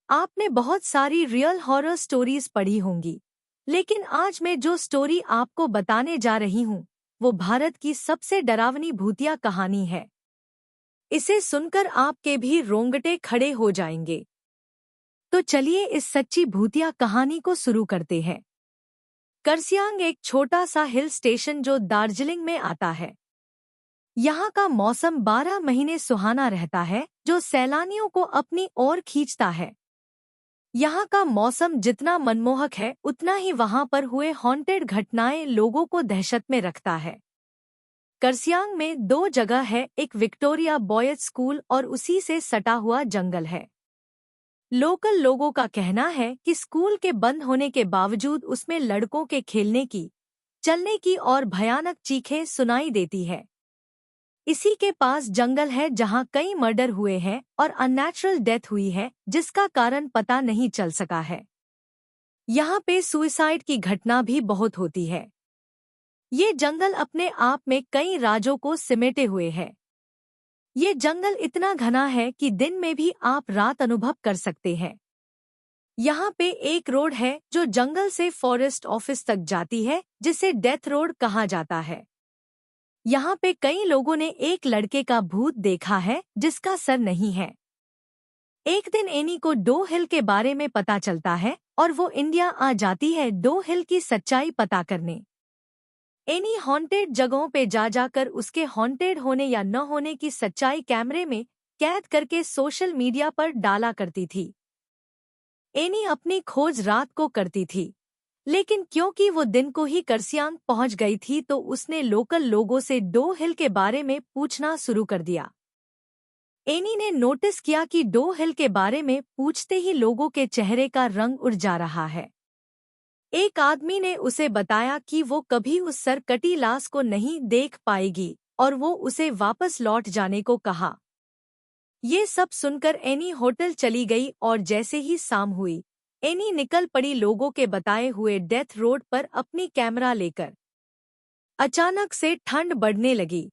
आपने बहुत सारी रियल हॉरर स्टोरीज पढ़ी होंगी, लेकिन आज मैं जो स्टोरी आपको बताने जा रही हूँ, वो भारत की सबसे डरावनी भूतिया कहानी है। इसे सुनकर आपके भी रोंगटे खड़े हो जाएंगे। तो चलिए इस सच्ची भूतिया कहानी को शुरू करते हैं। करसियांग एक छोटा सा हिल स्टेशन जो दार्जिलिंग में आता है। यहाँ का मौसम 12 महीने सुहाना रहता है, जो सैलानियों को अपनी ओर खींचता है। यहाँ का मौसम जितना मनमोहक है, उतना ही वहाँ पर हुए हॉन्टेड घटनाएं लोगों को दहशत में रखता है। करसियांग में दो जगह है, एक विक्टोरिया बॉयज स्कूल और उसी से सटा हुआ जंगल है। लोकल लोगों का कहना है कि स्कूल के बंद होने के बावजूद उसमें लड़कों के खेलने की, चलने की और भयानक चीखें सुनाई देती है। इसी के पास जंगल है जहां कई मर्डर हुए हैं और अननेचुरल डेथ हुई है, जिसका कारण पता नहीं चल सका है। यहाँ पे सुइसाइड की घटना भी बहुत होती है। ये जंगल अपने आप में कई राजों को सिमेटे हुए है। ये जंगल इतना घना है कि दिन में भी आप रात अनुभव कर सकते हैं। यहाँ पे एक रोड है जो जंगल से फॉरेस्ट ऑफिस तक जाती है, जिसे डेथ रोड कहा जाता है। यहाँ पे कई लोगों ने एक लड़के का भूत देखा है जिसका सर नहीं है। एक दिन एनी को डो हिल के बारे में पता चलता है और वो इंडिया आ जाती है डो हिल की सच्चाई पता करने। एनी हॉन्टेड जगहों पे जा जाकर उसके हॉन्टेड होने या न होने की सच्चाई कैमरे में कैद करके सोशल मीडिया पर डाला करती थी। एनी अपनी खोज रात को करती थी, लेकिन क्योंकि वो दिन को ही करसियांग पहुंच गई थी तो उसने लोकल लोगों से डो हिल के बारे में पूछना शुरू कर दिया। एनी ने नोटिस किया कि डो हिल के बारे में पूछते ही लोगों के चेहरे का रंग उड़ जा रहा है। एक आदमी ने उसे बताया कि वो कभी उस सरकटी लाश को नहीं देख पाएगी और वो उसे वापस लौट जाने को कहा। ये सब सुनकर एनी होटल चली गई और जैसे ही शाम हुई, एनी निकल पड़ी लोगों के बताए हुए डेथ रोड पर अपनी कैमरा लेकर। अचानक से ठंड बढ़ने लगी।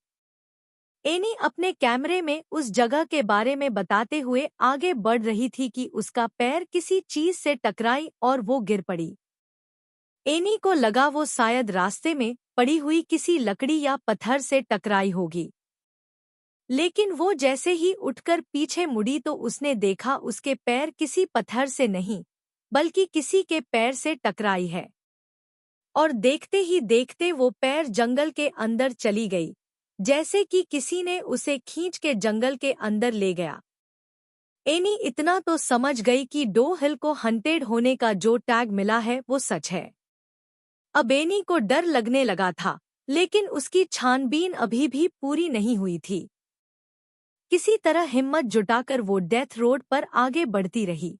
एनी अपने कैमरे में उस जगह के बारे में बताते हुए आगे बढ़ रही थी कि उसका पैर किसी चीज से टकराई और वो गिर पड़ी। एनी को लगा वो शायद रास्ते में पड़ी हुई किसी लकड़ी या पत्थर से टकराई होगी, लेकिन वो जैसे ही उठकर पीछे मुड़ी तो उसने देखा उसके पैर किसी पत्थर से नहीं, बल्कि किसी के पैर से टकराई है। और देखते ही देखते वो पैर जंगल के अंदर चली गई, जैसे कि किसी ने उसे खींच के जंगल के अंदर ले गया। एनी इतना तो समझ गई कि डो हिल को हंटेड होने का जो टैग मिला है वो सच है। अब एनी को डर लगने लगा था, लेकिन उसकी छानबीन अभी भी पूरी नहीं हुई थी। किसी तरह हिम्मत जुटाकर वो डेथ रोड पर आगे बढ़ती रही।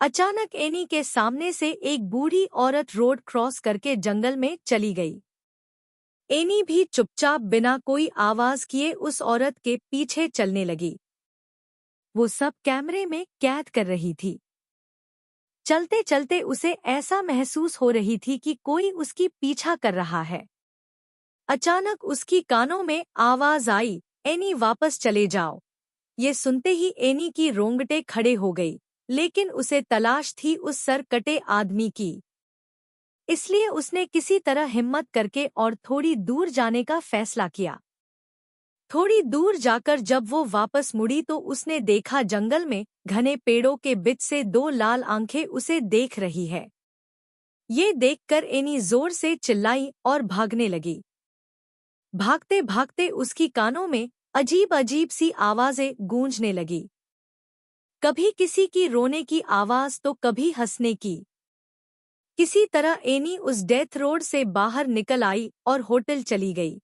अचानक एनी के सामने से एक बूढ़ी औरत रोड क्रॉस करके जंगल में चली गई। एनी भी चुपचाप बिना कोई आवाज किए उस औरत के पीछे चलने लगी। वो सब कैमरे में कैद कर रही थी। चलते चलते उसे ऐसा महसूस हो रही थी कि कोई उसकी पीछा कर रहा है। अचानक उसकी कानों में आवाज आई, एनी वापस चले जाओ। ये सुनते ही एनी की रोंगटे खड़े हो गई, लेकिन उसे तलाश थी उस सर कटे आदमी की। इसलिए उसने किसी तरह हिम्मत करके और थोड़ी दूर जाने का फैसला किया। थोड़ी दूर जाकर जब वो वापस मुड़ी तो उसने देखा जंगल में घने पेड़ों के बीच से दो लाल आंखें उसे देख रही है। ये देखकर एनी जोर से चिल्लाई और भागने लगी। भागते भागते उसकी कानों में अजीब अजीब सी आवाजें गूंजने लगी। कभी किसी की रोने की आवाज तो कभी हंसने की। किसी तरह एनी उस डेथ रोड से बाहर निकल आई और होटल चली गई।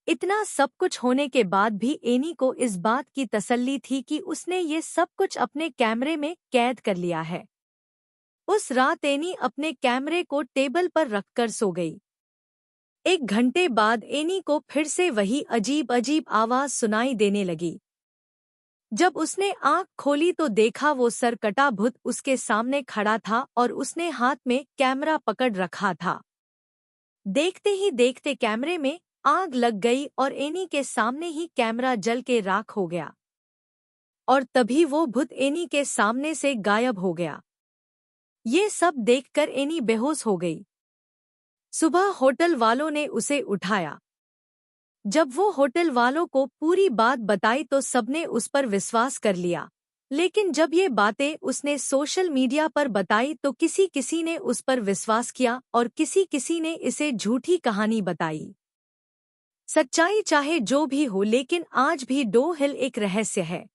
इतना सब कुछ होने के बाद भी एनी को इस बात की तसल्ली थी कि उसने ये सब कुछ अपने कैमरे में कैद कर लिया है। उस रात एनी अपने कैमरे को टेबल पर रखकर सो गई। 1 घंटे बाद एनी को फिर से वही अजीब अजीब आवाज सुनाई देने लगी। जब उसने आंख खोली तो देखा वो सरकटा भूत उसके सामने खड़ा था और उसने हाथ में कैमरा पकड़ रखा था। देखते ही देखते कैमरे में आग लग गई और एनी के सामने ही कैमरा जल के राख हो गया। और तभी वो भूत एनी के सामने से गायब हो गया। ये सब देखकर एनी बेहोश हो गई। सुबह होटल वालों ने उसे उठाया। जब वो होटल वालों को पूरी बात बताई तो सबने उस पर विश्वास कर लिया। लेकिन जब ये बातें उसने सोशल मीडिया पर बताई तो किसी किसी ने उस पर विश्वास किया और किसी किसी ने इसे झूठी कहानी बताई। सच्चाई चाहे जो भी हो, लेकिन आज भी डो हिल एक रहस्य है।